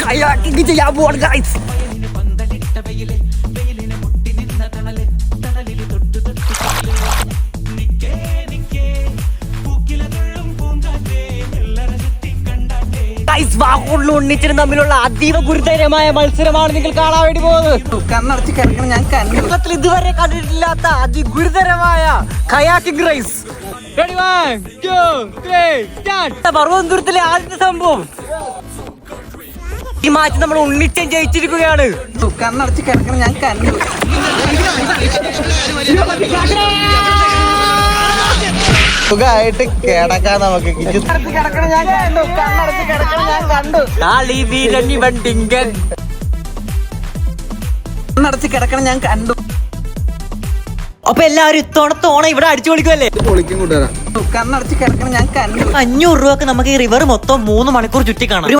Kayaking ചെയ്യാൻ പോവാണ് guys. വാക്കുകളിലും ഉണ്ണിച്ചനും തമ്മിലുള്ള അതീവ ഗുരുതരമായ മത്സരമാണ് നിങ്ങൾ കാണാൻ വേണ്ടി പോകുന്നത്. കണ്ണടച്ച് കിടക്കണം ഞാൻ കണ്ണു ഇതുവരെ കണ്ടിട്ടില്ലാത്ത അതിഗുരുതരമായ കയാക്കിംഗ് റേസ്. പർവ്വതത്തിലെ ആദ്യത്തെ സംഭവം. ഈ മാച്ച് നമ്മൾ ഉണ്ണിച്ചൻ ജയിച്ചിരിക്കുകയാണ്. കണ്ണടച്ച് കിടക്കണം ഞാൻ കണ്ണു സുഖമായിട്ട് കിടക്കാൻ നമുക്ക് കിടക്കണം ഞാൻ കണ്ടു. കണ്ണടച്ച് കിടക്കണം ഞാൻ കണ്ടു. കണ്ണടച്ച് കിടക്കണം ഞാൻ കണ്ടു. അപ്പൊ എല്ലാവരും ഇത്തവണ ഇവിടെ അടിച്ചു പൊളിക്കുമല്ലേ? കണ്ണടച്ച് കിടക്കണം ഞാൻ കണ്ടു. 500 രൂപക്ക് നമുക്ക് ഈ റിവർ മൊത്തം 3 മണിക്കൂർ ചുറ്റി കാണാം.